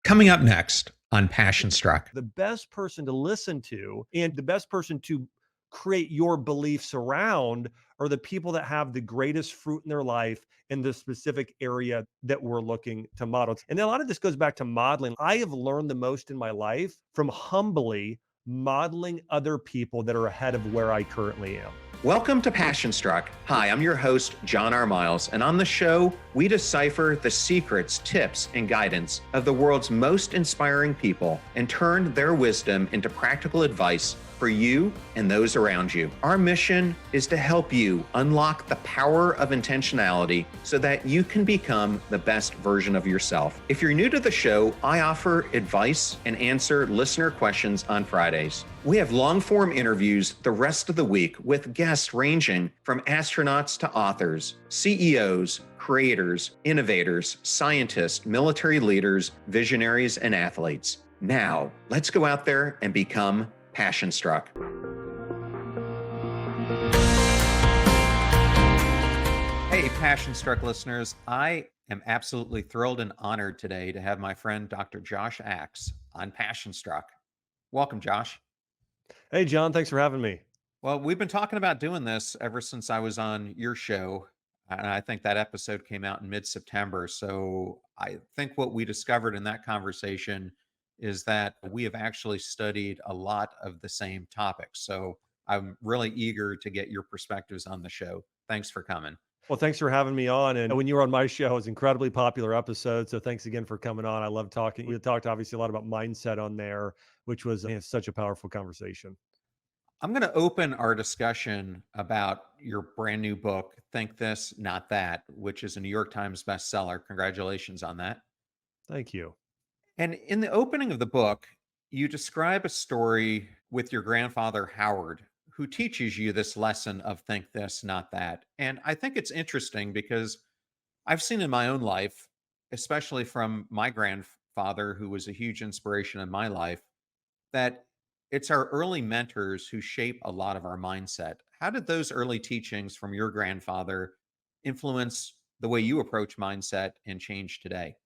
Coming up next on Passion Struck. The best person to listen to and the best person to create your beliefs around are the people that have the greatest fruit in their life in the specific area that we're looking to model. And a lot of this goes back to modeling. I have learned the most in my life from humbly modeling other people that are ahead of where I currently am. Welcome to Passion Struck. Hi, I'm your host, John R. Miles, and on the show, we decipher the secrets, tips, and guidance of the world's most inspiring people and turn their wisdom into practical advice for you and those around you. Our mission is to help you unlock the power of intentionality so that you can become the best version of yourself. If you're new to the show, I offer advice and answer listener questions on Fridays. We have long-form interviews the rest of the week with guests ranging from astronauts to authors, CEOs, creators, innovators, scientists, military leaders, visionaries, and athletes. Now, let's go out there and become Passion Struck. Hey, Passion Struck listeners. I am absolutely thrilled and honored today to have my friend Dr. Josh Axe on Passion Struck. Welcome, Josh. Hey, John, thanks for having me. Well, we've been talking about doing this ever since I was on your show, and I think that episode came out in mid-September. So I think what we discovered in that conversation is that we have actually studied a lot of the same topics. So I'm really eager to get your perspectives on the show. Thanks for coming. Well, thanks for having me on. And when you were on my show, it was an incredibly popular episode. So thanks again for coming on. I love talking. We talked obviously a lot about mindset on there, which was such a powerful conversation. I'm going to open our discussion about your brand new book, Think This, Not That, which is a New York Times bestseller. Congratulations on that. Thank you. And in the opening of the book, you describe a story with your grandfather, Howard, who teaches you this lesson of think this, not that. And I think it's interesting because I've seen in my own life, especially from my grandfather, who was a huge inspiration in my life, that it's our early mentors who shape a lot of our mindset. How did those early teachings from your grandfather influence the way you approach mindset and change today?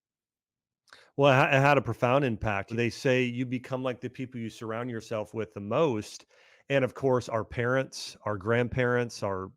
Well, it had a profound impact. They say you become like the people you surround yourself with the most. And of course, our parents, our grandparents, our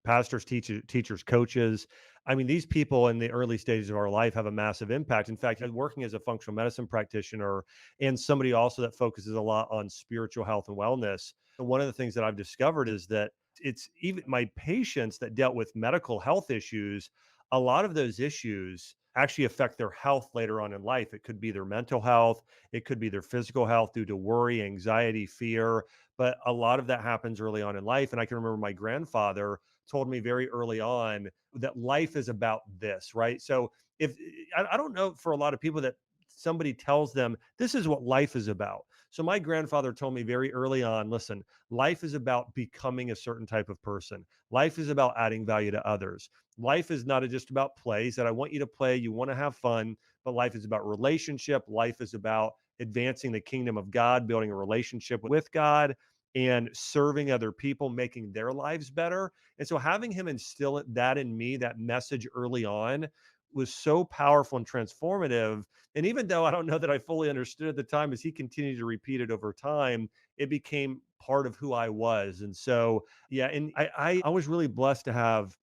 pastors, teachers, coaches. I mean, these people in the early stages of our life have a massive impact. In fact, working as a functional medicine practitioner and somebody also that focuses a lot on spiritual health and wellness, one of the things that I've discovered is that it's even my patients that dealt with medical health issues, a lot of those issues actually affect their health later on in life. It could be their mental health, it could be their physical health due to worry, anxiety, fear, but a lot of that happens early on in life. And I can remember my grandfather told me very early on that life is about this, right? So if I don't know for a lot of people that somebody tells them this is what life is about. So my grandfather told me very early on, listen, life is about becoming a certain type of person. Life is about adding value to others. Life is not just about play. He said, I want you to play, you want to have fun, but life is about relationship. Life is about advancing the kingdom of God, building a relationship with God and serving other people, making their lives better. And so having him instill that in me, that message early on was so powerful and transformative. And even though I don't know that I fully understood at the time, as he continued to repeat it over time, it became part of who I was. And so, yeah, and I was really blessed to have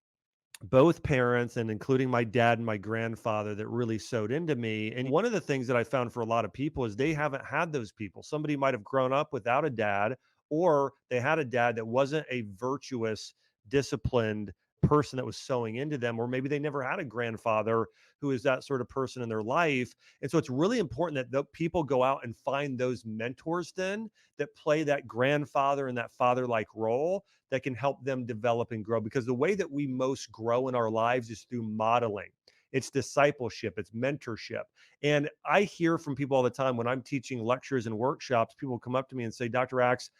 both parents and including my dad and my grandfather that really sewed into me. And one of the things that I found for a lot of people is they haven't had those people. Somebody might have grown up without a dad, or they had a dad that wasn't a virtuous, disciplined person that was sewing into them, or maybe they never had a grandfather who is that sort of person in their life. And so it's really important that the people go out and find those mentors then that play that grandfather and that father-like role that can help them develop and grow. Because the way that we most grow in our lives is through modeling. It's discipleship, it's mentorship. And I hear from people all the time when I'm teaching lectures and workshops, people come up to me and say, Dr. Axe,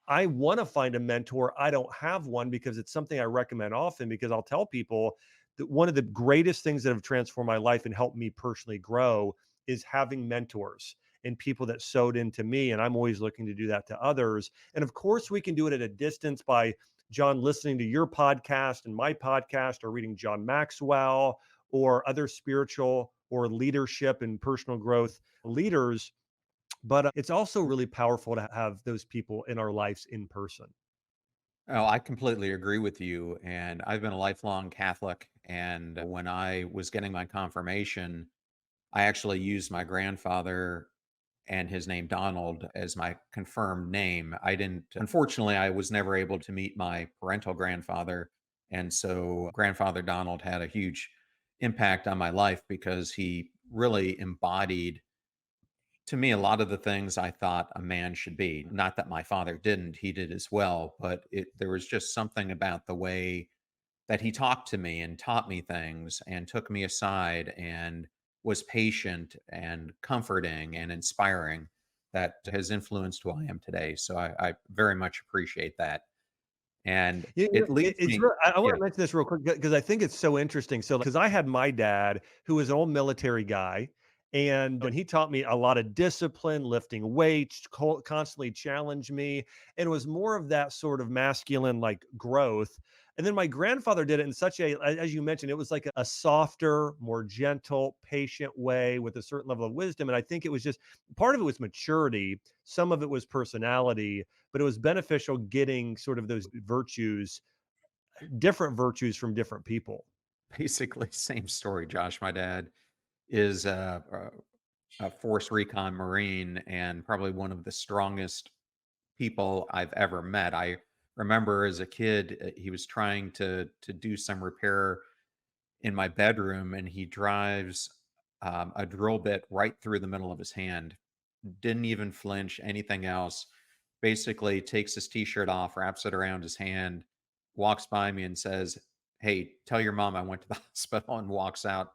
I want to find a mentor. I don't have one because it's something I recommend often, because I'll tell people that one of the greatest things that have transformed my life and helped me personally grow is having mentors and people that sewed into me. And I'm always looking to do that to others. And of course, we can do it at a distance by John listening to your podcast and my podcast, or reading John Maxwell or other spiritual or leadership and personal growth leaders. But it's also really powerful to have those people in our lives in person. Oh, I completely agree with you. And I've been a lifelong Catholic. And when I was getting my confirmation, I actually used my grandfather and his name Donald as my confirmed name. I didn't, unfortunately, I was never able to meet my parental grandfather. And so grandfather Donald had a huge impact on my life because he really embodied to me a lot of the things I thought a man should be. Not that my father didn't, he did as well, but there was just something about the way that he talked to me and taught me things and took me aside and was patient and comforting and inspiring that has influenced who I am today. So I very much appreciate that. And it leads It's me, real. I yeah, want to mention this real quick because I think it's so interesting. So, because I had my dad who was an old military guy, and he taught me a lot of discipline, lifting weights, constantly challenged me, and it was more of that sort of masculine like growth. And then my grandfather did it in such as you mentioned, it was like a softer, more gentle, patient way with a certain level of wisdom. And I think it was just part of it was maturity, some of it was personality, but it was beneficial getting sort of those virtues, different virtues from different people. basically same story, Josh. My dad is a force recon Marine and probably one of the strongest people I've ever met. I remember as a kid, he was trying to do some repair in my bedroom, and he drives a drill bit right through the middle of his hand. Didn't even flinch, anything else. Basically, takes his t-shirt off, wraps it around his hand, walks by me and says, "Hey, tell your mom I went to the hospital," and walks out,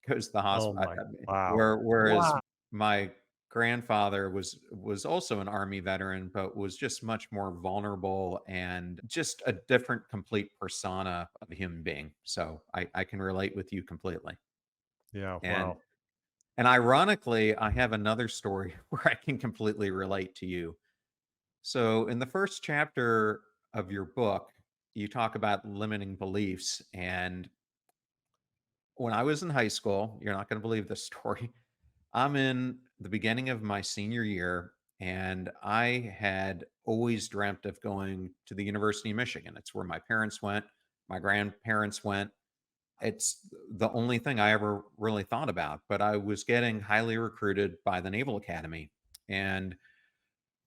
goes to the Oh hospital. my, wow. Whereas Wow. my grandfather was also an army veteran, but was just much more vulnerable and just a different, complete persona of a human being. So I can relate with you completely. Yeah, And wow. and ironically, I have another story where I can completely relate to you. So in the first chapter of your book, you talk about limiting beliefs. And when I was in high school, you're not going to believe this story. I'm in the beginning of my senior year, and I had always dreamt of going to the University of Michigan. It's where my parents went, my grandparents went. It's the only thing I ever really thought about, but I was getting highly recruited by the Naval Academy. And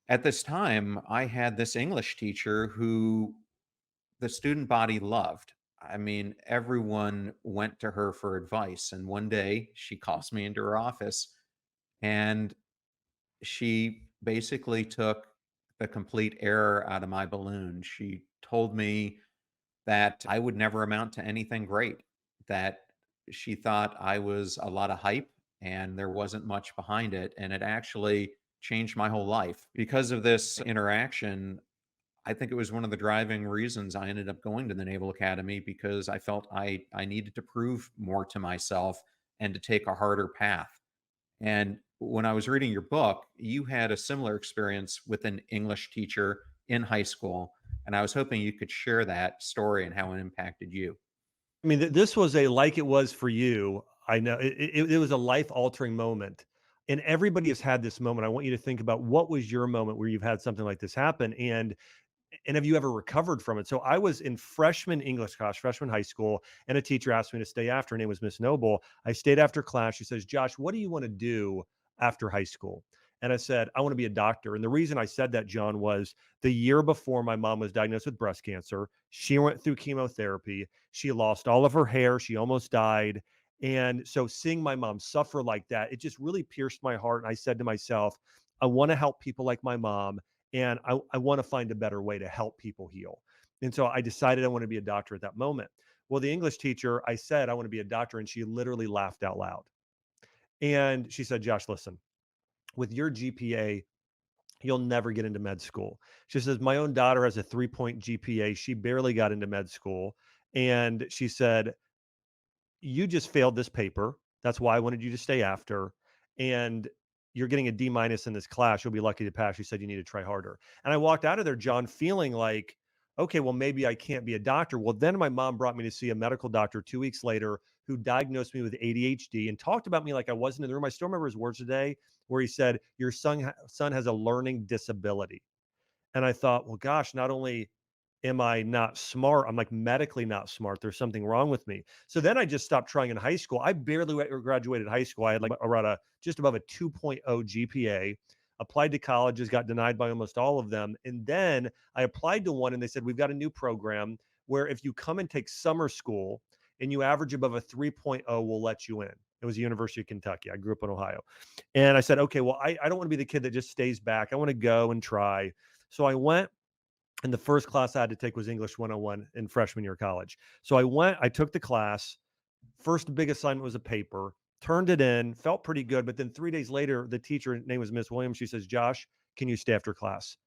at this time, I had this English teacher who the student body loved. I mean, everyone went to her for advice. And one day she calls me into her office and she basically took the complete air out of my balloon. She told me that I would never amount to anything great, that she thought I was a lot of hype and there wasn't much behind it. And it actually changed my whole life. Because of this interaction, I think it was one of the driving reasons I ended up going to the Naval Academy because I felt I needed to prove more to myself and to take a harder path. And when I was reading your book, you had a similar experience with an English teacher in high school. And I was hoping you could share that story and how it impacted you. I mean, this was a like it was for you. I know it was a life altering moment. And everybody has had this moment. I want you to think about what was your moment where you've had something like this happen. And have you ever recovered from it? So I was in freshman English class, freshman high school, and a teacher asked me to stay after. Her name was Miss Noble. I stayed after class. She says, "Josh, what do you want to do after high school?" And I said, "I want to be a doctor." And the reason I said that, John, was the year before my mom was diagnosed with breast cancer. She went through chemotherapy. She lost all of her hair. She almost died. And so seeing my mom suffer like that, it just really pierced my heart. And I said to myself, I want to help people like my mom, and I want to find a better way to help people heal. And so I decided I want to be a doctor at that moment. Well, the English teacher, I said, I want to be a doctor, and she literally laughed out loud. And she said, Josh, listen, with your GPA, you'll never get into med school. She says, my own daughter has a 3-point GPA. She barely got into med school. And she said, you just failed this paper. That's why I wanted you to stay after. And you're getting a D- in this class. You'll be lucky to pass. She said you need to try harder. And I walked out of there, John, feeling like, okay, well, maybe I can't be a doctor. Well, then my mom brought me to see a medical doctor 2 weeks later who diagnosed me with ADHD and talked about me like I wasn't in the room. I still remember his words today where he said, your son has a learning disability. And I thought, well, gosh, not only am I not smart, I'm like medically not smart. There's something wrong with me. So then I just stopped trying in high school. I barely graduated high school. I had like around a just above a 2.0 GPA. Applied to colleges, got denied by almost all of them. And then I applied to one and they said, we've got a new program where if you come and take summer school and you average above a 3.0, we'll let you in. It was the University of Kentucky. I grew up in Ohio. And I said, okay, well, I don't want to be the kid that just stays back. I want to go and try. So I went, and the first class I had to take was English 101 in freshman year of college. So I went, I took the class. First big assignment was a paper, turned it in, felt pretty good. But then 3 days later, the teacher, her name was Miss Williams, she says, Josh, can you stay after class?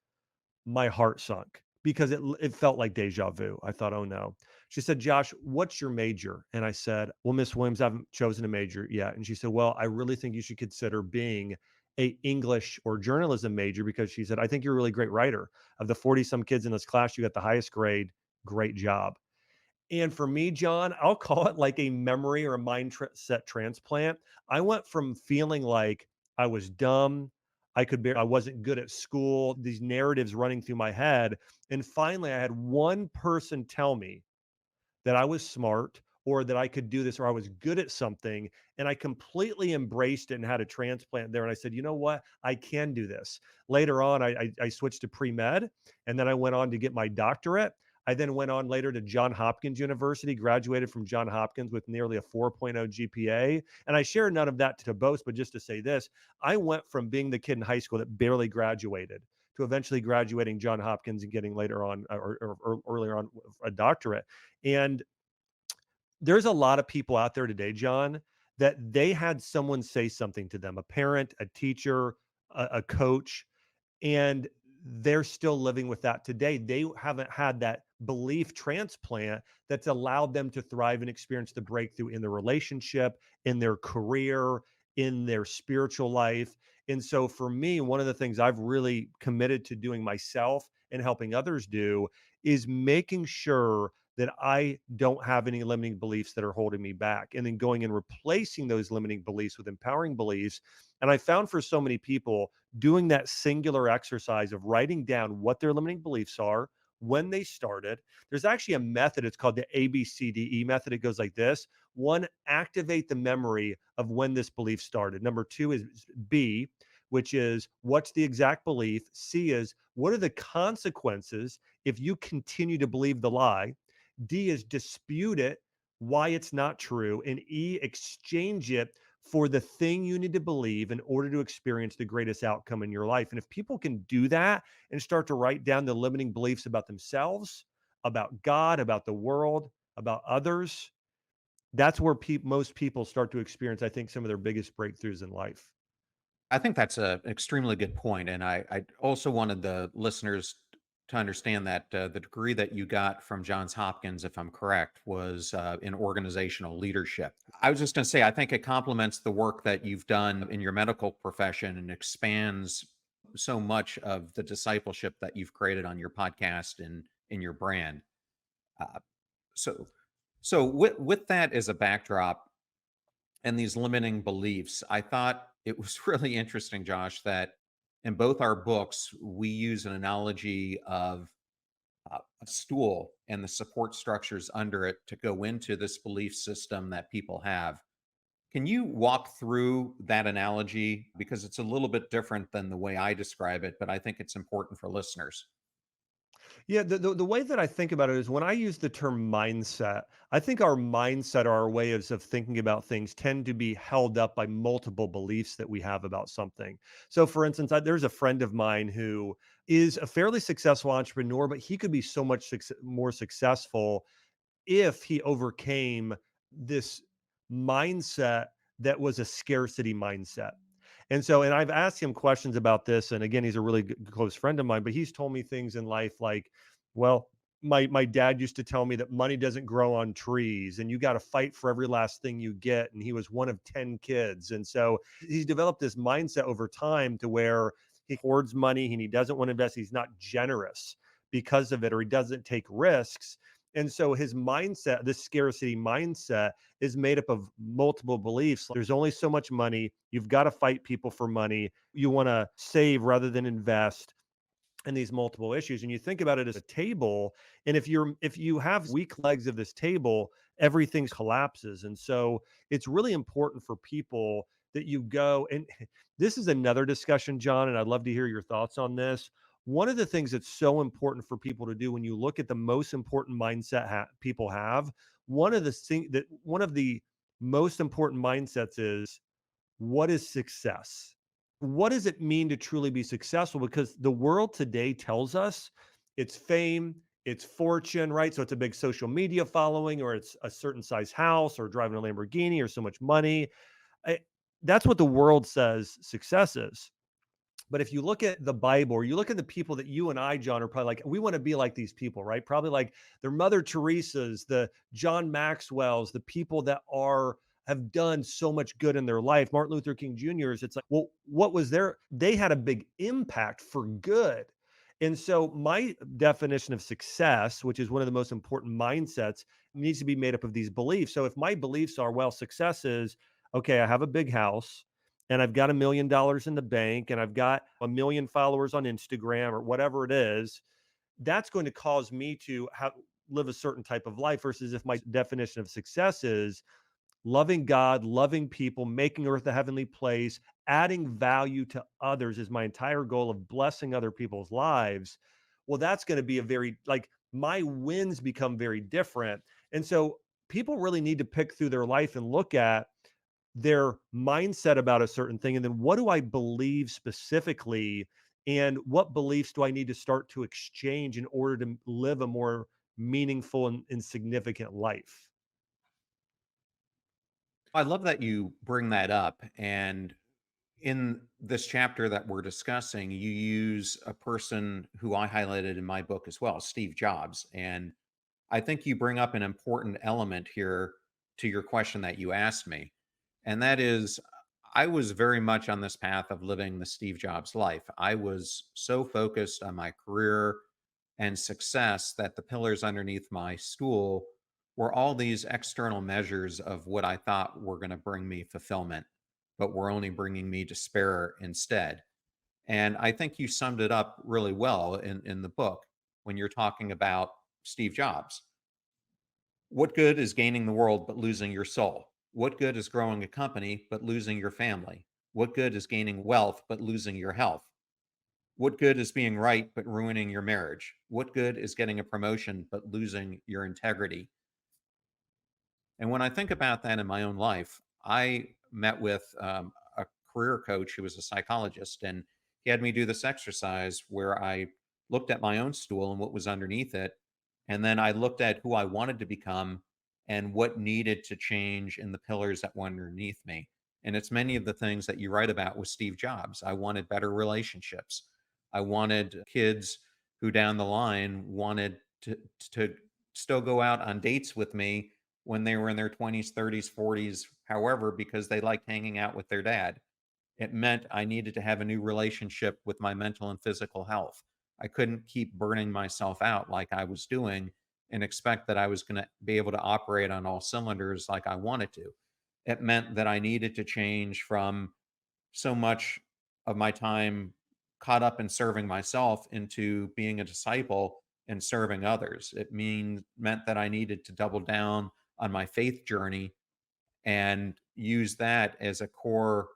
My heart sunk because it felt like deja vu. I thought, oh no. She said, Josh, what's your major? And I said, well, Miss Williams, I haven't chosen a major yet. And she said, well, I really think you should consider being a English or journalism major because she said, I think you're a really great writer. Of the 40 some kids in this class, you got the highest grade. Great job. And for me, John, I'll call it like a memory or a mindset transplant. I went from feeling like I was dumb, I wasn't good at school, these narratives running through my head. And finally, I had one person tell me that I was smart or that I could do this or I was good at something. And I completely embraced it and had a transplant there. And I said, you know what? I can do this. Later on, I switched to pre med and then I went on to get my doctorate. I then went on later to Johns Hopkins University, graduated from Johns Hopkins with nearly a 4.0 GPA. And I share none of that to boast, but just to say this, I went from being the kid in high school that barely graduated to eventually graduating Johns Hopkins and getting later on or earlier on a doctorate. And there's a lot of people out there today, John, that they had someone say something to them, a parent, a teacher, a coach, and they're still living with that today. They haven't had that belief transplant that's allowed them to thrive and experience the breakthrough in their relationship, in their career, in their spiritual life. And so for me, one of the things I've really committed to doing myself and helping others do is making sure that I don't have any limiting beliefs that are holding me back, and then going and replacing those limiting beliefs with empowering beliefs. And I found for so many people, doing that singular exercise of writing down what their limiting beliefs are, when they started. There's actually a method. It's called the ABCDE method. It goes like this. One, activate the memory of when this belief started. Number two is B, which is what's the exact belief? C is what are the consequences if you continue to believe the lie? D is dispute it, why it's not true. And E, exchange it for the thing you need to believe in order to experience the greatest outcome in your life. And if people can do that and start to write down the limiting beliefs about themselves, about God, about the world, about others, that's where most people start to experience, I think, some of their biggest breakthroughs in life. I think that's an extremely good point, and I also wanted the listeners to understand that the degree that you got from Johns Hopkins, if I'm correct, was in organizational leadership. I was just going to say, I think it complements the work that you've done in your medical profession and expands so much of the discipleship that you've created on your podcast and in your brand. Uh, so, so with that as a backdrop, and these limiting beliefs, I thought it was really interesting, Josh, that in both our books, we use an analogy of a stool and the support structures under it to go into this belief system that people have. Can you walk through that analogy? Because it's a little bit different than the way I describe it, but I think it's important for listeners. Yeah, the way that I think about it is when I use the term mindset, I think our mindset or our ways of thinking about things tend to be held up by multiple beliefs that we have about something. So, for instance, there's a friend of mine who is a fairly successful entrepreneur, but he could be so much more successful if he overcame this mindset that was a scarcity mindset. And so, and I've asked him questions about this. And again, he's a really close friend of mine, but he's told me things in life like, well, my dad used to tell me that money doesn't grow on trees and you got to fight for every last thing you get. And he was one of 10 kids. And so he's developed this mindset over time to where he hoards money and he doesn't want to invest. He's not generous because of it, or he doesn't take risks. And so his mindset, this scarcity mindset, is made up of multiple beliefs. There's only so much money. You've got to fight people for money. You want to save rather than invest, and these multiple issues. And you think about it as a table, and if you have weak legs of this table, everything collapses. And so it's really important for people that you go and this is another discussion, John, and I'd love to hear your thoughts on this. One of the things that's so important for people to do when you look at the most important mindset people have, one of the most important mindsets is, what is success? What does it mean to truly be successful? Because the world today tells us it's fame, it's fortune, right? So it's a big social media following, or it's a certain size house, or driving a Lamborghini, or so much money. I, that's what the world says success is. But if you look at the Bible, or you look at the people that you and I, John, are probably like, we want to be like these people, right? Probably like their Mother Teresa's, the John Maxwell's, the people that have done so much good in their life. Martin Luther King Jr.'s. It's like, well, what was their? They had a big impact for good. And so my definition of success, which is one of the most important mindsets, needs to be made up of these beliefs. So if my beliefs are, well, success is, okay, I have a big house, and I've got $1 million in the bank, and I've got 1 million followers on Instagram, or whatever it is, that's going to cause me to live a certain type of life. Versus if my definition of success is loving God, loving people, making earth a heavenly place, adding value to others is my entire goal of blessing other people's lives. Well, that's going to be a very, like, my wins become very different. And so people really need to pick through their life and look at their mindset about a certain thing. And then what do I believe specifically? And what beliefs do I need to start to exchange in order to live a more meaningful and significant life? I love that you bring that up. And in this chapter that we're discussing, you use a person who I highlighted in my book as well, Steve Jobs. And I think you bring up an important element here to your question that you asked me. And that is, I was very much on this path of living the Steve Jobs life. I was so focused on my career and success that the pillars underneath my stool were all these external measures of what I thought were going to bring me fulfillment, but were only bringing me despair instead. And I think you summed it up really well in the book when you're talking about Steve Jobs. What good is gaining the world but losing your soul? What good is growing a company but losing your family? What good is gaining wealth but losing your health? What good is being right but ruining your marriage? What good is getting a promotion but losing your integrity? And when I think about that in my own life, I met with a career coach who was a psychologist, and he had me do this exercise where I looked at my own stool and what was underneath it. And then I looked at who I wanted to become and what needed to change in the pillars that were underneath me. And it's many of the things that you write about with Steve Jobs. I wanted better relationships. I wanted kids who down the line wanted to still go out on dates with me when they were in their 20s, 30s, 40s, however, because they liked hanging out with their dad. It meant I needed to have a new relationship with my mental and physical health. I couldn't keep burning myself out like I was doing and expect that I was going to be able to operate on all cylinders like I wanted to. It meant that I needed to change from so much of my time caught up in serving myself into being a disciple and serving others. Meant that I needed to double down on my faith journey and use that as a core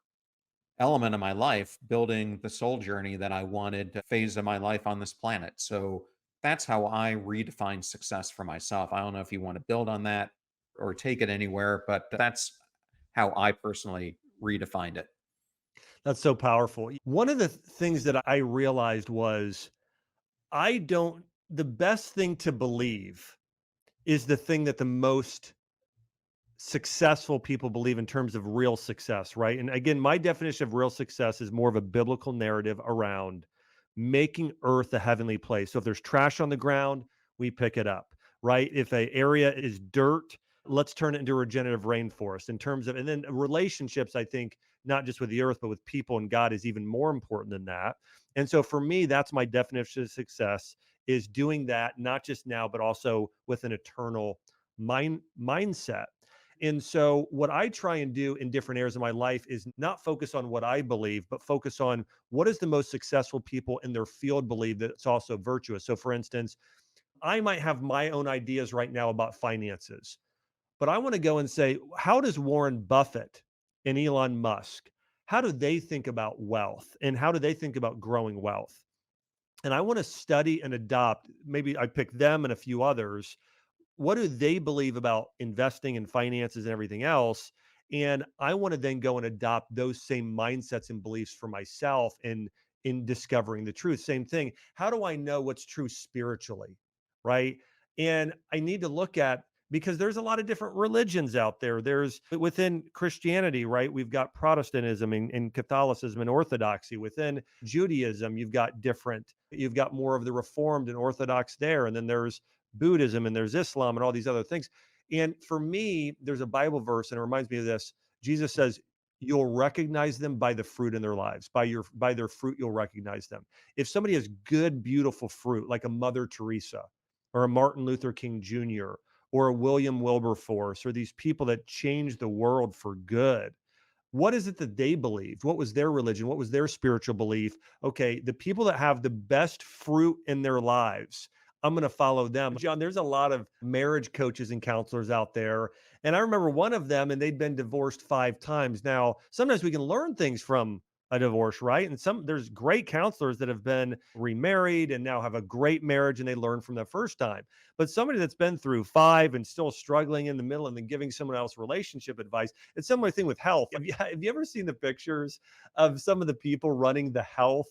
element of my life, building the soul journey that I wanted to phase of my life on this planet. So that's how I redefine success for myself. I don't know if you want to build on that or take it anywhere, but that's how I personally redefined it. That's so powerful. One of the things that I realized was, the best thing to believe is the thing that the most successful people believe in terms of real success, right? And again, my definition of real success is more of a biblical narrative around making earth a heavenly place. So if there's trash on the ground, we pick it up, right? If a area is dirt, let's turn it into a regenerative rainforest. In terms of, and then relationships, I think not just with the earth, but with people and God is even more important than that. And so for me, that's my definition of success, is doing that not just now, but also with an eternal mindset. And so, what I try and do in different areas of my life is not focus on what I believe, but focus on what is the most successful people in their field believe that's also virtuous. So, for instance, I might have my own ideas right now about finances, but I want to go and say, how does Warren Buffett and Elon Musk, how do they think about wealth and how do they think about growing wealth? And I want to study and adopt, maybe I pick them and a few others, what do they believe about investing and finances and everything else? And I want to then go and adopt those same mindsets and beliefs for myself in discovering the truth. Same thing. How do I know what's true spiritually? Right. And I need to look at, because there's a lot of different religions out there. There's within Christianity, right? We've got Protestantism and Catholicism and Orthodoxy. Within Judaism, you've got more of the Reformed and Orthodox there. And then there's Buddhism and there's Islam and all these other things. And for me, there's a Bible verse and it reminds me of this. Jesus says, you'll recognize them by the fruit in their lives. By their fruit, you'll recognize them. If somebody has good, beautiful fruit, like a Mother Teresa or a Martin Luther King Jr. or a William Wilberforce, or these people that changed the world for good, what is it that they believed? What was their religion? What was their spiritual belief? Okay, the people that have the best fruit in their lives, I'm going to follow them. John, there's a lot of marriage coaches and counselors out there. And I remember one of them, and they'd been divorced 5 times. Now, sometimes we can learn things from a divorce, right? And there's great counselors that have been remarried and now have a great marriage and they learn from the first time. But somebody that's been through 5 and still struggling in the middle and then giving someone else relationship advice, it's a similar thing with health. Have you ever seen the pictures of some of the people running the health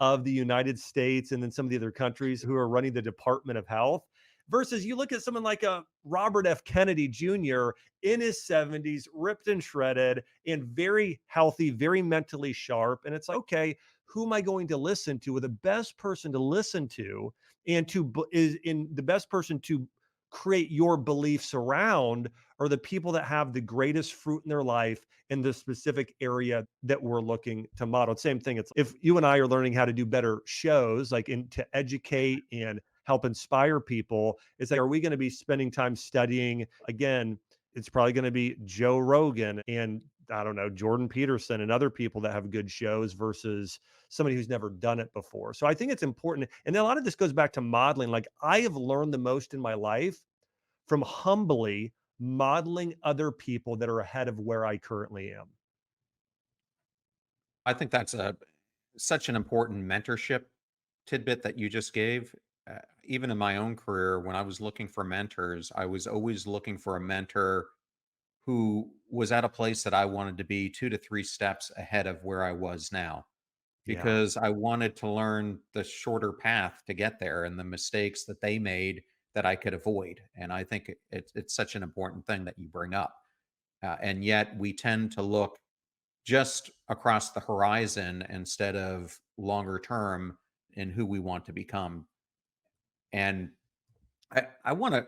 of the United States and then some of the other countries who are running the Department of Health? Versus you look at someone like a Robert F. Kennedy Jr. in his 70s, ripped and shredded and very healthy, very mentally sharp. And it's like, okay, who am I going to listen to? Well, the best person to listen to is in the best person to create your beliefs around are the people that have the greatest fruit in their life in the specific area that we're looking to model. Same thing. It's if you and I are learning how to do better shows, like to educate and help inspire people, it's like, are we going to be spending time studying? Again, it's probably going to be Joe Rogan and I don't know, Jordan Peterson and other people that have good shows versus somebody who's never done it before. So I think it's important. And then a lot of this goes back to modeling. Like I have learned the most in my life from humbly modeling other people that are ahead of where I currently am. I think that's a such an important mentorship tidbit that you just gave. Even in my own career, when I was looking for mentors, I was always looking for a mentor who was at a place that I wanted to be 2 to 3 steps ahead of where I was now, Yeah. because I wanted to learn the shorter path to get there and the mistakes that they made that I could avoid. And I think it's such an important thing that you bring up. And yet we tend to look just across the horizon instead of longer term in who we want to become. And I want to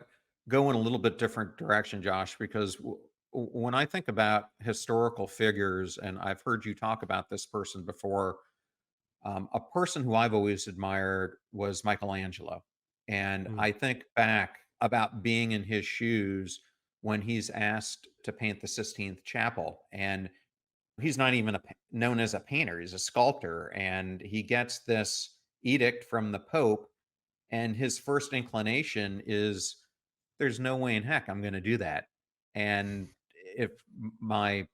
go in a little bit different direction, Josh, because when I think about historical figures, and I've heard you talk about this person before, a person who I've always admired was Michelangelo. And Mm. I think back about being in his shoes when he's asked to paint the Sistine Chapel. And he's not even known as a painter, he's a sculptor. And he gets this edict from the Pope. And his first inclination is, there's no way in heck I'm going to do that. And if my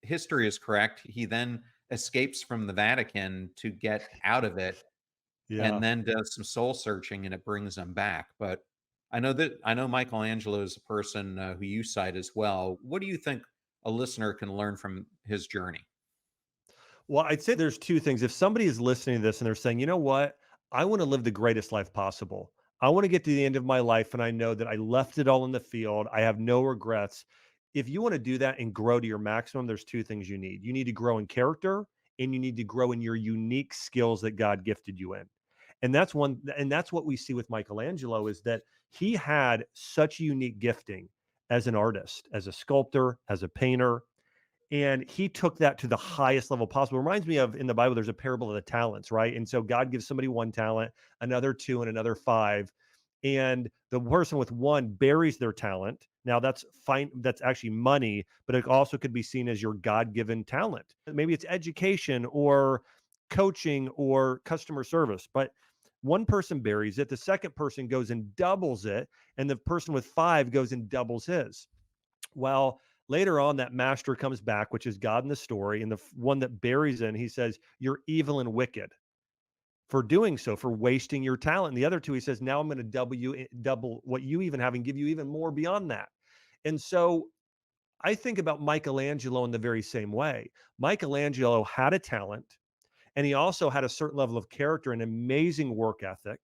history is correct, he then escapes from the Vatican to get out of it and Yeah. then does some soul searching and it brings him back. But I know Michelangelo is a person who you cite as well. What do you think a listener can learn from his journey? Well, I'd say there's 2 things. If somebody is listening to this and they're saying, "You know what? I wanna live the greatest life possible. I wanna get to the end of my life and I know that I left it all in the field. I have no regrets." If you wanna do that and grow to your maximum, there's 2 things you need. You need to grow in character and you need to grow in your unique skills that God gifted you in. And that's what we see with Michelangelo is that he had such a unique gifting as an artist, as a sculptor, as a painter, And he took that to the highest level possible. Reminds me of in the Bible, there's a parable of the talents, right? And so God gives somebody one talent, another two, and another five. And the person with one buries their talent. Now that's fine. That's actually money, but it also could be seen as your God given talent. Maybe it's education or coaching or customer service. But one person buries it, the second person goes and doubles it, and the person with five goes and doubles his. Well, later on, that master comes back, which is God in the story, and the one that buries in, he says, "You're evil and wicked for doing so, for wasting your talent." And the other two, he says, "Now I'm going to double what you even have and give you even more beyond that." And so I think about Michelangelo in the very same way. Michelangelo had a talent, and he also had a certain level of character and amazing work ethic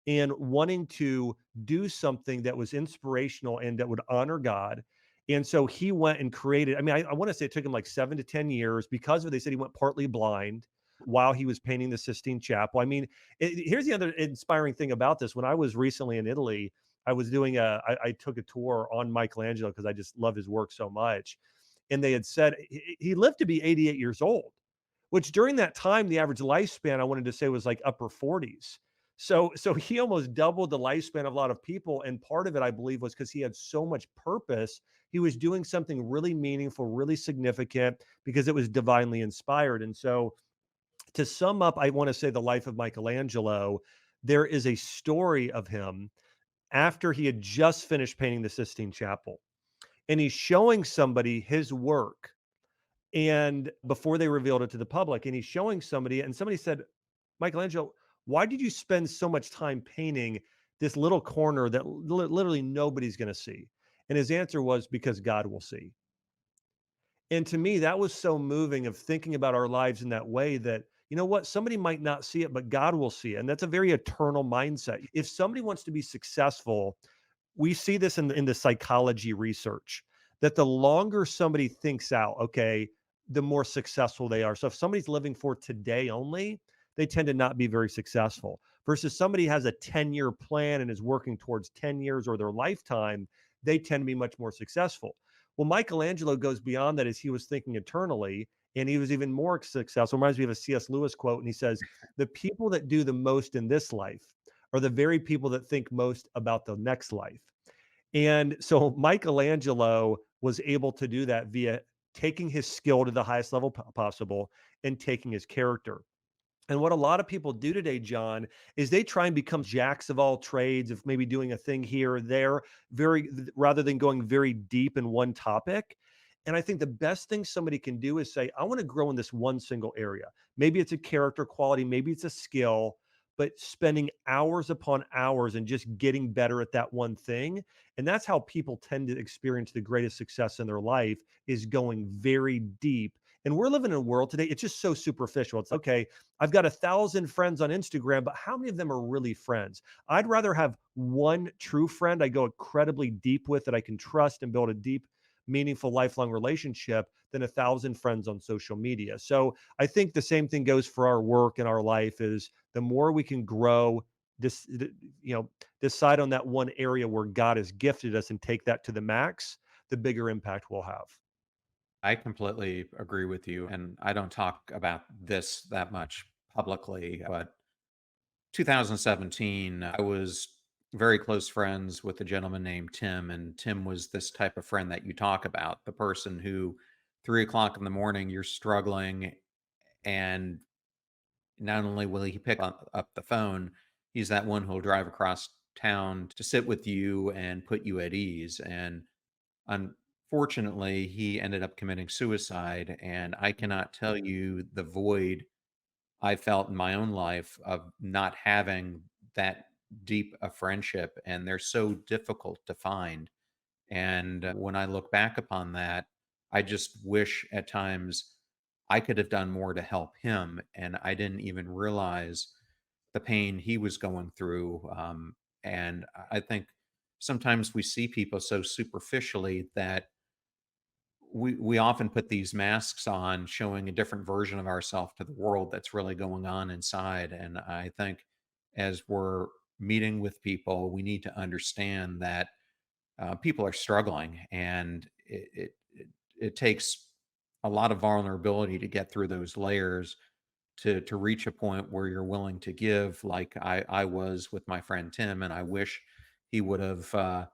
and wanting to do something that was inspirational and that would honor God. And so he went and created, I mean, I want to say it took him like 7 to 10 years because of, they said he went partly blind while he was painting the Sistine Chapel. I mean, here's the other inspiring thing about this. When I was recently in Italy, I took a tour on Michelangelo because I just love his work so much. And they had said he lived to be 88 years old, which during that time, the average lifespan, I wanted to say, was like upper 40s. So he almost doubled the lifespan of a lot of people. And part of it, I believe, was because he had so much purpose. He was doing something really meaningful, really significant because it was divinely inspired. And so to sum up, I want to say the life of Michelangelo, there is a story of him after he had just finished painting the Sistine Chapel. And he's showing somebody his work and before they revealed it to the public, and he's showing somebody, and somebody said, "Michelangelo, why did you spend so much time painting this little corner that literally nobody's going to see?" And his answer was, "Because God will see." And to me, that was so moving of thinking about our lives in that way that, you know what, somebody might not see it, but God will see it. And that's a very eternal mindset. If somebody wants to be successful, we see this in the psychology research that the longer somebody thinks out, okay, the more successful they are. So if somebody's living for today only, they tend to not be very successful. Versus somebody has a 10-year plan and is working towards 10 years or their lifetime, they tend to be much more successful. Well, Michelangelo goes beyond that as he was thinking eternally, and he was even more successful. Reminds me of a C.S. Lewis quote, and he says, "The people that do the most in this life are the very people that think most about the next life." And so Michelangelo was able to do that via taking his skill to the highest level possible and taking his character. And what a lot of people do today, John, is they try and become jacks of all trades, of maybe doing a thing here or there, rather than going very deep in one topic. And I think the best thing somebody can do is say, I want to grow in this one single area. Maybe it's a character quality, maybe it's a skill, but spending hours upon hours and just getting better at that one thing. And that's how people tend to experience the greatest success in their life, is going very deep. And we're living in a world today, it's just so superficial. It's okay, I've got 1,000 friends on Instagram, but how many of them are really friends? I'd rather have one true friend I go incredibly deep with that I can trust and build a deep, meaningful, lifelong relationship than 1,000 friends on social media. So I think the same thing goes for our work and our life. Is the more we can grow, this, decide on that one area where God has gifted us and take that to the max, the bigger impact we'll have. I completely agree with you. And I don't talk about this that much publicly, but 2017, I was very close friends with a gentleman named Tim. And Tim was this type of friend that you talk about, the person who 3 o'clock in the morning, you're struggling. And not only will he pick up the phone, he's that one who'll drive across town to sit with you and put you at ease. And unfortunately, he ended up committing suicide. And I cannot tell you the void I felt in my own life of not having that deep a friendship. And they're so difficult to find. And when I look back upon that, I just wish at times I could have done more to help him. And I didn't even realize the pain he was going through. And I think sometimes we see people so superficially that we often put these masks on, showing a different version of ourselves to the world that's really going on inside. And I think as we're meeting with people, we need to understand that people are struggling, and it takes a lot of vulnerability to get through those layers to reach a point where you're willing to give, like I was with my friend Tim, and I wish he would have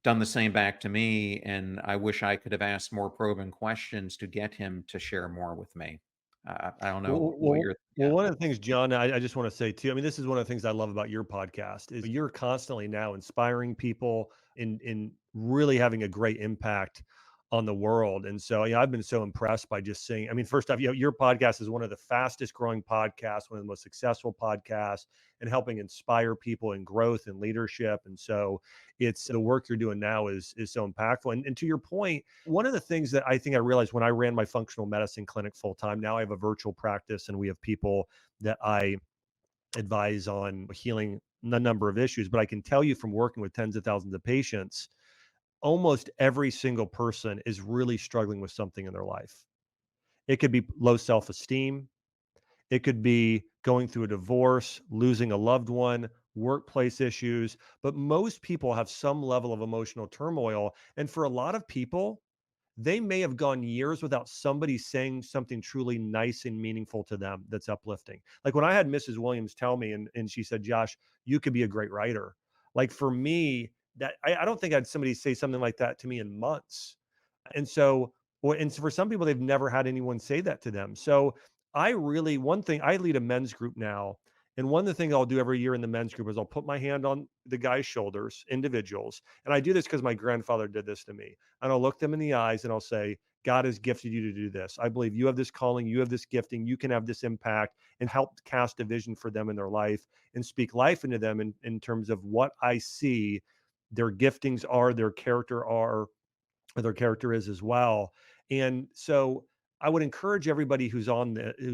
done the same back to me, and I wish I could have asked more probing questions to get him to share more with me. I don't know what you're. Well, Yeah. one of the things, John, I just want to say too. I mean, this is one of the things I love about your podcast is you're constantly now inspiring people in really having a great impact on the world. And so, I've been so impressed by just seeing. I mean, first off, your podcast is one of the fastest growing podcasts, one of the most successful podcasts, and helping inspire people in growth and leadership. And so, it's the work you're doing now is so impactful. And to your point, one of the things that I think I realized when I ran my functional medicine clinic full time, now I have a virtual practice and we have people that I advise on healing a number of issues. But I can tell you from working with tens of thousands of patients, almost every single person is really struggling with something in their life. It could be low self esteem, it could be going through a divorce, losing a loved one, workplace issues, but most people have some level of emotional turmoil. And for a lot of people, they may have gone years without somebody saying something truly nice and meaningful to them that's uplifting. Like when I had Mrs. Williams tell me, and she said, Josh, you could be a great writer. Like for me, that I don't think I had somebody say something like that to me in months. And so, and for some people, they've never had anyone say that to them. So one thing, I lead a men's group now. And one of the things I'll do every year in the men's group is I'll put my hand on the guy's shoulders, individuals. And I do this because my grandfather did this to me. And I'll look them in the eyes and I'll say, God has gifted you to do this. I believe you have this calling, you have this gifting, you can have this impact and help cast a vision for them in their life and speak life into them in terms of what I see their giftings are, their character are, their character is as well. And so I would encourage everybody who's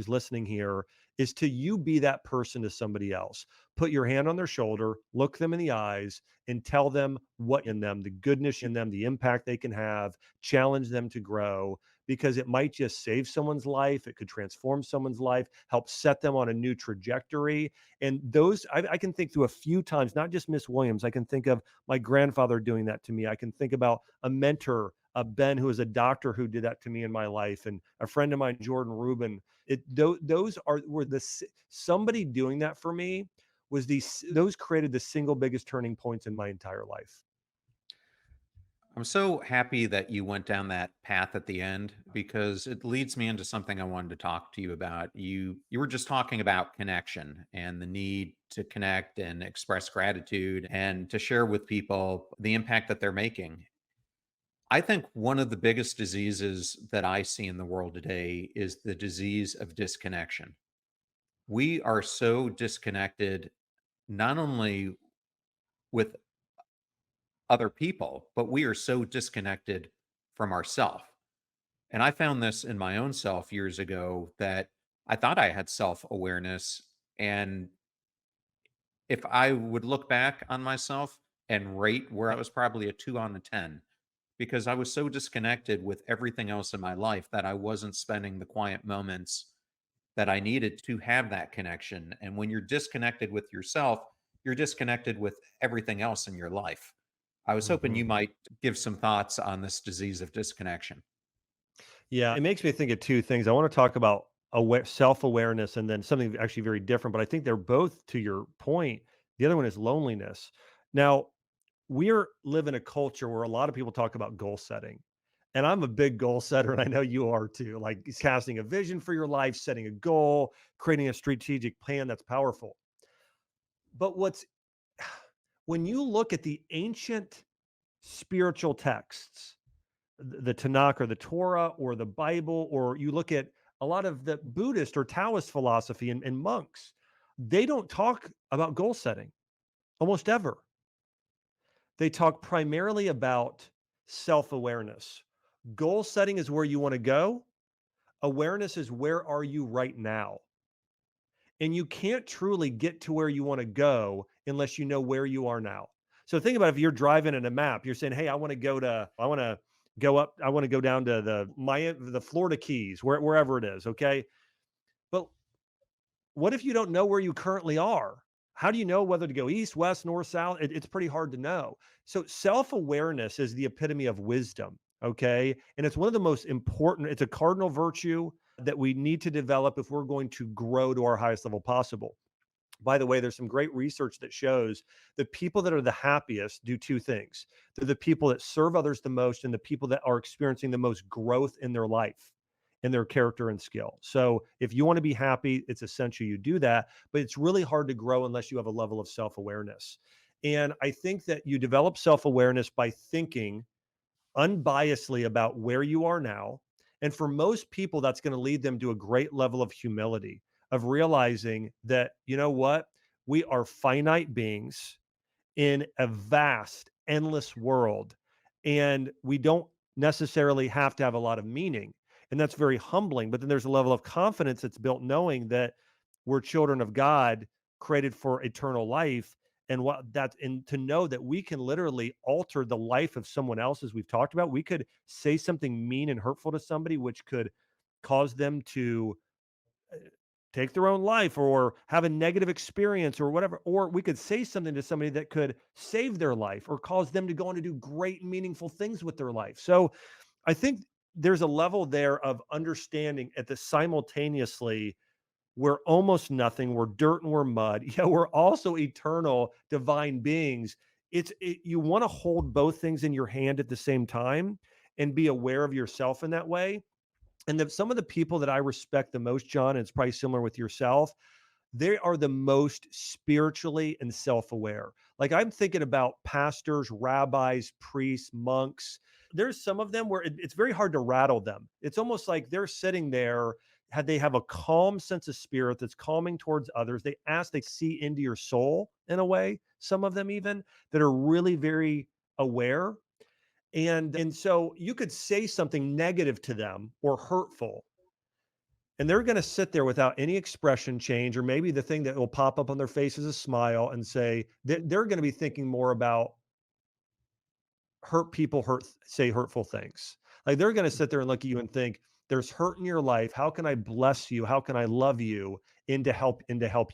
listening here is to you be that person to somebody else. Put your hand on their shoulder, look them in the eyes and tell them what in them, the goodness in them, the impact they can have, challenge them to grow because it might just save someone's life. It could transform someone's life, help set them on a new trajectory. And those, I can think through a few times, not just Miss Williams. I can think of my grandfather doing that to me. I can think about a mentor, Ben, who is a doctor who did that to me in my life, and a friend of mine, Jordan Rubin. Those were somebody doing that for me those created the single biggest turning points in my entire life. I'm so happy that you went down that path at the end because it leads me into something I wanted to talk to you about. You were just talking about connection and the need to connect and express gratitude and to share with people the impact that they're making. I think one of the biggest diseases that I see in the world today is the disease of disconnection. We are so disconnected not only with other people, but we are so disconnected from ourself. And I found this in my own self years ago that I thought I had self awareness. And if I would look back on myself and rate where I was probably a 2 on a 10, because I was so disconnected with everything else in my life that I wasn't spending the quiet moments that I needed to have that connection. And when you're disconnected with yourself, you're disconnected with everything else in your life. I was hoping Mhm. you might give some thoughts on this disease of disconnection. Yeah, it makes me think of two things. I want to talk about self-awareness and then something actually very different, but I think they're both to your point. The other one is loneliness. Now, we're live in a culture where a lot of people talk about goal setting. And I'm a big goal setter, and I know you are too. Like casting a vision for your life, setting a goal, creating a strategic plan that's powerful. But when you look at the ancient spiritual texts, the Tanakh or the Torah or the Bible, or you look at a lot of the Buddhist or Taoist philosophy and monks, they don't talk about goal setting almost ever. They talk primarily about self awareness. Goal setting is where you want to go, awareness is where are you right now. And you can't truly get to where you want to go unless you know where you are now. So think about if you're driving in a map, you're saying, "Hey, I want to go up, I want to go down to the Florida Keys, wherever it is." Okay, but what if you don't know where you currently are? How do you know whether to go east, west, north, south? It's pretty hard to know. So self awareness is the epitome of wisdom. Okay. And it's one of the most important, it's a cardinal virtue that we need to develop if we're going to grow to our highest level possible. By the way, there's some great research that shows the people that are the happiest do two things. They're the people that serve others the most and the people that are experiencing the most growth in their life, in their character and skill. So if you want to be happy, it's essential you do that, but it's really hard to grow unless you have a level of self-awareness. And I think that you develop self-awareness by thinking unbiasedly about where you are now. And for most people, that's going to lead them to a great level of humility, of realizing that, you know what, we are finite beings in a vast, endless world. And we don't necessarily have to have a lot of meaning. And that's very humbling. But then there's a level of confidence that's built knowing that we're children of God created for eternal life. And to know that we can literally alter the life of someone else, as we've talked about. We could say something mean and hurtful to somebody, which could cause them to take their own life or have a negative experience or whatever. Or we could say something to somebody that could save their life or cause them to go on to do great and meaningful things with their life. So I think there's a level there of understanding at the simultaneously we're almost nothing, we're dirt and we're mud. Yeah, we're also eternal divine beings. You want to hold both things in your hand at the same time and be aware of yourself in that way. And some of the people that I respect the most, John, and it's probably similar with yourself, they are the most spiritually and self-aware. Like I'm thinking about pastors, rabbis, priests, monks. There's some of them where it's very hard to rattle them. It's almost like they're sitting there, they have a calm sense of spirit that's calming towards others. They see into your soul in a way, some of them even that are really very aware. And so you could say something negative to them or hurtful, and they're going to sit there without any expression change, or maybe the thing that will pop up on their face is a smile and say they're going to be thinking more about say hurtful things. Like they're going to sit there and look at you and think, there's hurt in your life. How can I bless you? How can I love you and to help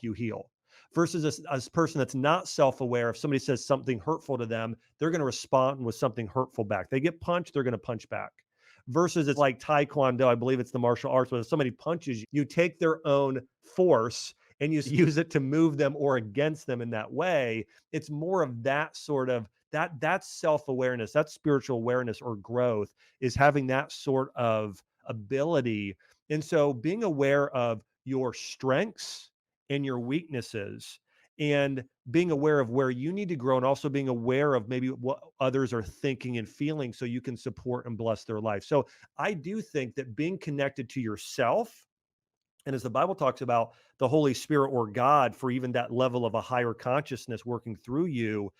you heal? Versus a person that's not self-aware, if somebody says something hurtful to them, they're going to respond with something hurtful back. They get punched, they're going to punch back. Versus it's like Taekwondo, I believe it's the martial arts, where if somebody punches you, you take their own force and you use it to move them or against them in that way. It's more of that sort of that's self-awareness, that's spiritual awareness or growth, is having that sort of ability. And so being aware of your strengths and your weaknesses, and being aware of where you need to grow, and also being aware of maybe what others are thinking and feeling so you can support and bless their life. So I do think that being connected to yourself, and as the Bible talks about the Holy Spirit or God for even that level of a higher consciousness working through you,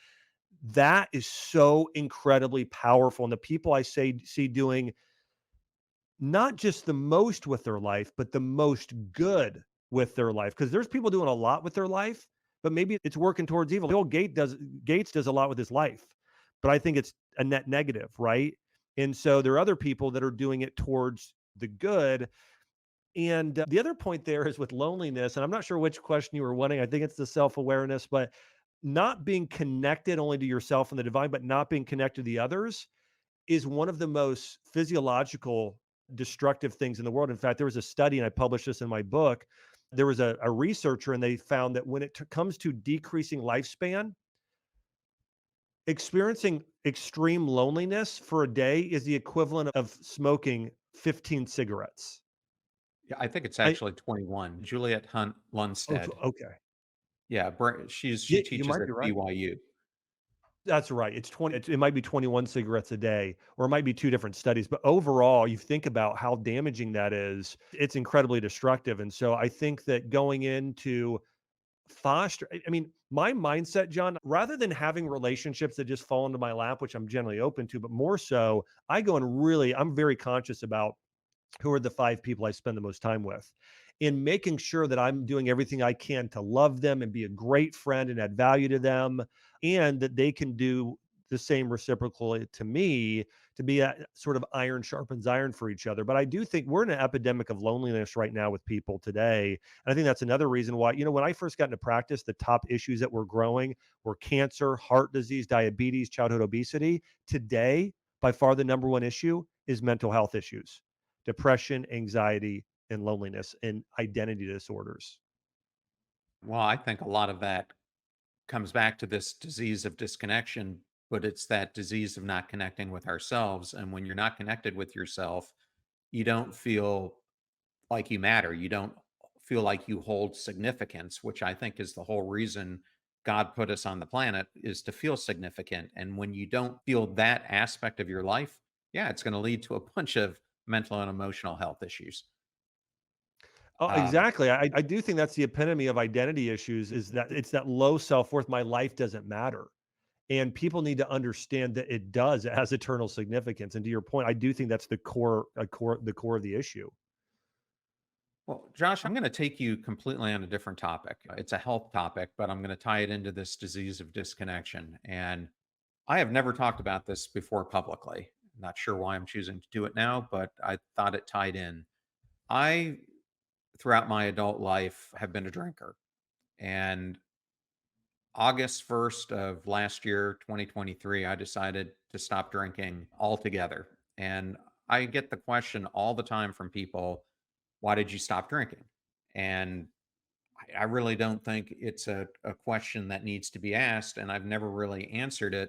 that is so incredibly powerful. And the people see doing not just the most with their life, but the most good with their life. Because there's people doing a lot with their life, but maybe it's working towards evil. Gates does a lot with his life, but I think it's a net negative, right? And so there are other people that are doing it towards the good. And the other point there is with loneliness, and I'm not sure which question you were wanting. I think it's the self-awareness, but not being connected only to yourself and the divine, but not being connected to the others is one of the most physiological destructive things in the world. In fact, there was a study, and I published this in my book. There was a researcher, and they found that when it comes to decreasing lifespan, experiencing extreme loneliness for a day is the equivalent of smoking 15 cigarettes. Yeah, I think it's I actually 21. Juliet Hunt Oh, Lundstedt. okay. Yeah, she Yeah, you teaches might at be right. BYU. That's right. It might be 21 cigarettes a day, or it might be two different studies. But overall, you think about how damaging that is. It's incredibly destructive. And so I think that going into foster, I mean, my mindset, John, rather than having relationships that just fall into my lap, which I'm generally open to, but more so, I'm very conscious about who are the 5 people I spend the most time with, in making sure that I'm doing everything I can to love them and be a great friend and add value to them, and that they can do the same reciprocally to me, to be a sort of iron sharpens iron for each other. But I do think we're in an epidemic of loneliness right now with people today. And I think that's another reason why, when I first got into practice, the top issues that were growing were cancer, heart disease, diabetes, childhood obesity. Today, by far the number one issue is mental health issues, depression, anxiety, and loneliness and identity disorders. Well, I think a lot of that comes back to this disease of disconnection, but it's that disease of not connecting with ourselves. And when you're not connected with yourself, you don't feel like you matter. You don't feel like you hold significance, which I think is the whole reason God put us on the planet is to feel significant. And when you don't feel that aspect of your life, yeah, it's going to lead to a bunch of mental and emotional health issues. Oh, Um, exactly. I do think that's the epitome of identity issues is that it's that low self-worth. My life doesn't matter. And people need to understand that it does. It has eternal significance. And to your point, I do think that's the core of the issue. well, Josh, I'm going to take you completely on a different topic. It's a health topic, but I'm going to tie it into this disease of disconnection. And I have never talked about this before publicly. Not sure why I'm choosing to do it now, but I thought it tied in. I, throughout my adult life, have been a drinker. And August 1st of last year, 2023, I decided to stop drinking altogether. And I get the question all the time from people, why did you stop drinking? And I really don't think it's a question that needs to be asked. And I've never really answered it.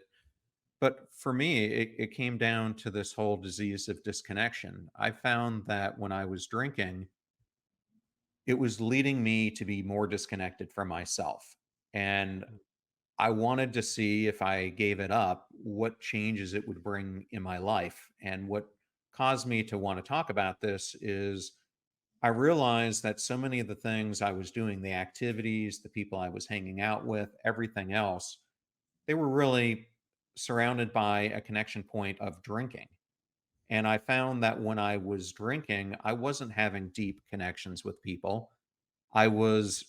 But for me, it came down to this whole disease of disconnection. I found that when I was drinking, it was leading me to be more disconnected from myself. And I wanted to see if I gave it up, what changes it would bring in my life. And what caused me to want to talk about this is I realized that so many of the things I was doing, the activities, the people I was hanging out with, everything else, they were really surrounded by a connection point of drinking. And I found that when I was drinking, I wasn't having deep connections with people. I was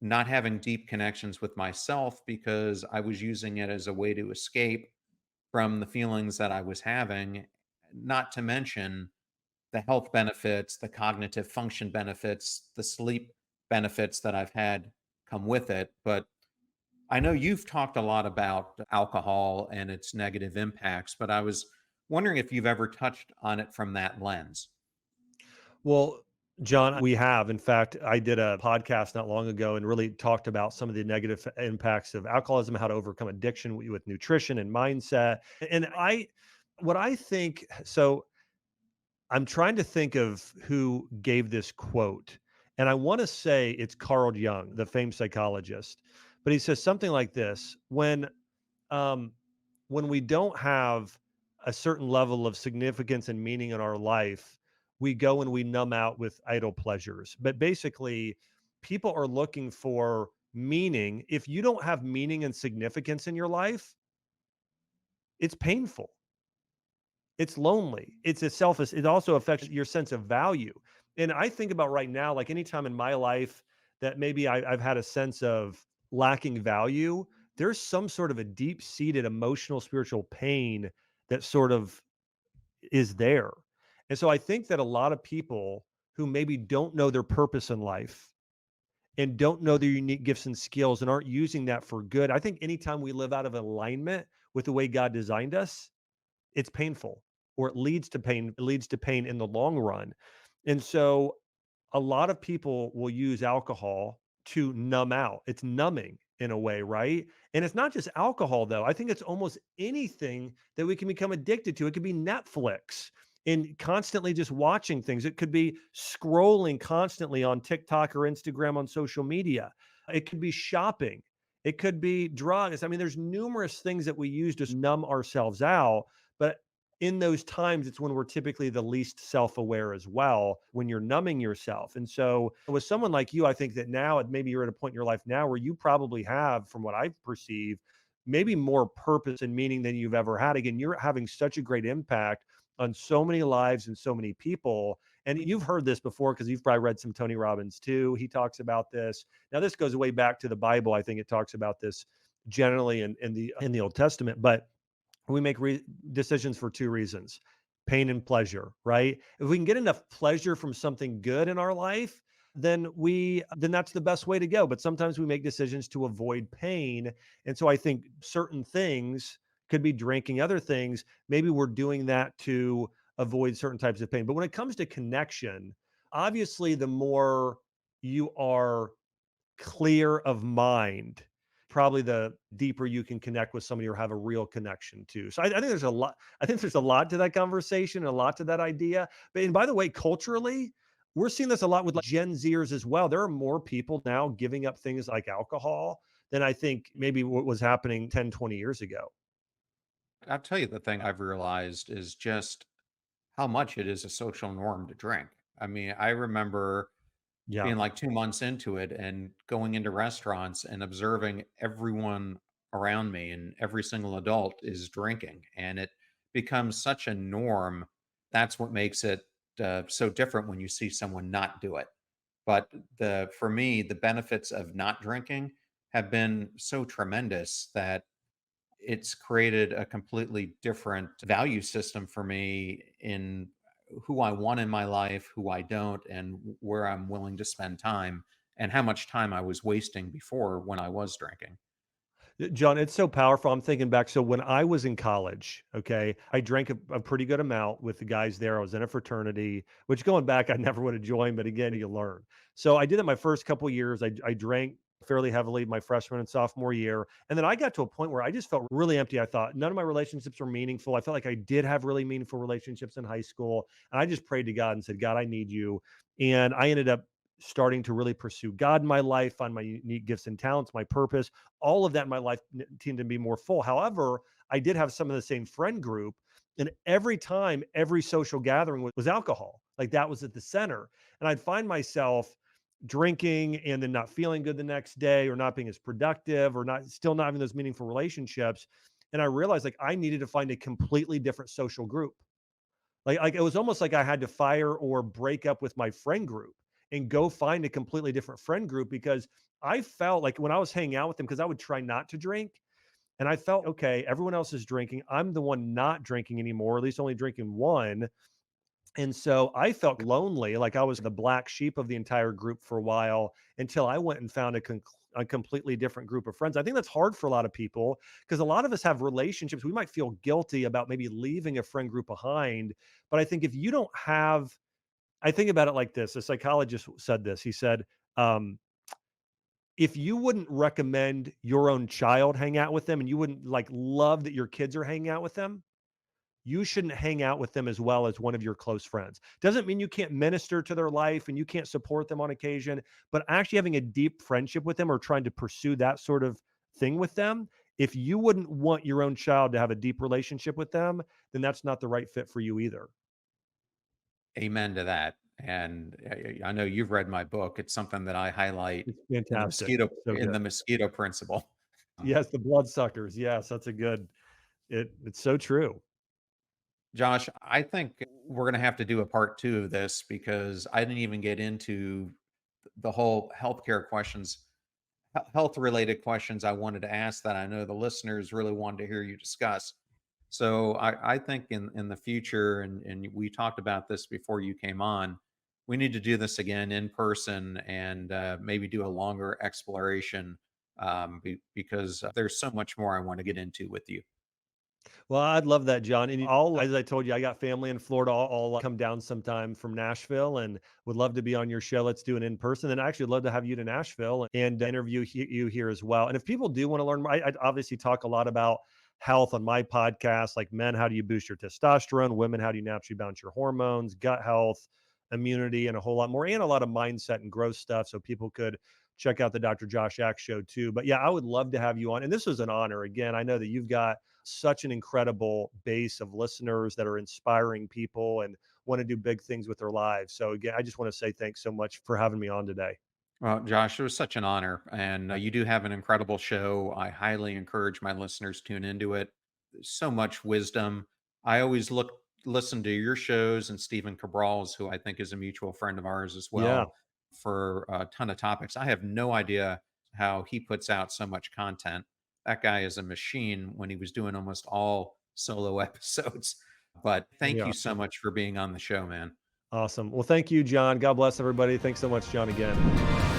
not having deep connections with myself because I was using it as a way to escape from the feelings that I was having, not to mention the health benefits, the cognitive function benefits, the sleep benefits that I've had come with it. But I know you've talked a lot about alcohol and its negative impacts, but I was wondering if you've ever touched on it from that lens. Well, John, we have. In fact, I did a podcast not long ago and really talked about some of the negative impacts of alcoholism, how to overcome addiction with nutrition and mindset. And what I think, so I'm trying to think of who gave this quote. And I want to say it's Carl Jung, the famed psychologist. But he says something like this um, when we don't have a certain level of significance and meaning in our life, we go and we numb out with idle pleasures. But basically, people are looking for meaning. If you don't have meaning and significance in your life, it's painful. It's lonely. It's a selfish. It also affects your sense of value. And I think about right now, like anytime in my life that maybe I've had a sense of lacking value, there's some sort of a deep seated emotional, spiritual pain that sort of is there. And so I think that a lot of people who maybe don't know their purpose in life and don't know their unique gifts and skills and aren't using that for good, I think anytime we live out of alignment with the way God designed us, it's painful or it leads to pain. It leads to pain in the long run. And so a lot of people will use alcohol to numb out. It's numbing in a way, right? And it's not just alcohol, though. I think it's almost anything that we can become addicted to. It could be Netflix and constantly just watching things. It could be scrolling constantly on TikTok or Instagram on social media. It could be shopping. It could be drugs. I mean, there's numerous things that we use to numb ourselves out. But in those times, it's when we're typically the least self-aware as well, when you're numbing yourself. And so with someone like you, I think that now maybe you're at a point in your life now where you probably have, from what I've perceived, maybe more purpose and meaning than you've ever had. Again, you're having such a great impact on so many lives and so many people. And you've heard this before because you've probably read some Tony Robbins too. He talks about this. Now, this goes way back to the Bible. I think it talks about this generally in the Old Testament, but we make decisions for two reasons: pain and pleasure, right? If we can get enough pleasure from something good in our life, then that's the best way to go. But sometimes we make decisions to avoid pain. And so I think certain things could be drinking, other things. Maybe we're doing that to avoid certain types of pain. But when it comes to connection, obviously, the more you are clear of mind, probably the deeper you can connect with somebody or have a real connection to. So I think there's a lot. I think there's a lot to that conversation, a lot to that idea. But and by the way, culturally, we're seeing this a lot with like Gen Zers as well. There are more people now giving up things like alcohol than I think maybe what was happening 10, 20 years ago. I'll tell you, the thing I've realized is just how much it is a social norm to drink. I mean, I remember Yeah. being like 2 months into it and going into restaurants and observing everyone around me, and every single adult is drinking, and it becomes such a norm. That's what makes it so different when you see someone not do it. But the for me, the benefits of not drinking have been so tremendous that it's created a completely different value system for me in who I want in my life, who I don't, and where I'm willing to spend time, and how much time I was wasting before when I was drinking. John, it's so powerful. I'm thinking back. So when I was in college, okay, I drank a pretty good amount with the guys there. I was in a fraternity, which going back, I never would have joined, but again, you learn. So I did it my first couple of years. I drank fairly heavily my freshman and sophomore year. And then I got to a point where I just felt really empty. I thought none of my relationships were meaningful. I felt like I did have really meaningful relationships in high school. And I just prayed to God and said, God, I need you. And I ended up starting to really pursue God in my life, find my unique gifts and talents, my purpose, all of that in my life seemed to be more full. However, I did have some of the same friend group. And every time, every social gathering was alcohol. Like that was at the center. And I'd find myself drinking and then not feeling good the next day or not being as productive or not having those meaningful relationships. And I realized like I needed to find a completely different social group. Like it was almost like I had to fire or break up with my friend group and go find a completely different friend group because I felt like when I was hanging out with them, because I would try not to drink. And I felt, okay, everyone else is drinking. I'm the one not drinking anymore, at least only drinking one. And so I felt lonely, like I was the black sheep of the entire group for a while until I went and found a completely different group of friends. I think that's hard for a lot of people because a lot of us have relationships. We might feel guilty about maybe leaving a friend group behind. But I think if you don't have, I think about it like this. A psychologist said this. He said, um, if you wouldn't recommend your own child hang out with them and you wouldn't like love that your kids are hanging out with them, you shouldn't hang out with them as well as one of your close friends. Doesn't mean you can't minister to their life and you can't support them on occasion, but actually having a deep friendship with them or trying to pursue that sort of thing with them, if you wouldn't want your own child to have a deep relationship with them, then that's not the right fit for you either. Amen to that. And I know you've read my book. It's something that I highlight It's fantastic. It's so in good. the mosquito principle. Yes, the bloodsuckers. Yes, that's a good it's so true. Josh, I think we're going to have to do a part two of this because I didn't even get into the whole healthcare questions, health related questions I wanted to ask that I know the listeners really wanted to hear you discuss. So I think in the future, and we talked about this before you came on, we need to do this again in person and maybe do a longer exploration because there's so much more I want to get into with you. Well, I'd love that, John. And I'll, as I told you, I got family in Florida. I'll come down sometime from Nashville and would love to be on your show. Let's do it in person. And actually, love to have you to Nashville and interview you here as well. And if people do want to learn more, I obviously talk a lot about health on my podcast, like men, how do you boost your testosterone? Women, how do you naturally balance your hormones? Gut health, immunity, and a whole lot more, and a lot of mindset and growth stuff. So people could check out the Dr. Josh Axe show too. But yeah, I would love to have you on. And this was an honor. Again, I know that you've got such an incredible base of listeners that are inspiring people and want to do big things with their lives. So again, I just want to say thanks so much for having me on today. Well, Josh, it was such an honor. And you do have an incredible show. I highly encourage my listeners to tune into it. There's so much wisdom. I always listen to your shows and Stephen Cabral's, who I think is a mutual friend of ours as Yeah. well, for a ton of topics. I have no idea how he puts out so much content. That guy is a machine when he was doing almost all solo episodes. But thank Yeah. you so much for being on the show, man. Awesome. Well, thank you, John. God bless everybody. Thanks so much, John, again.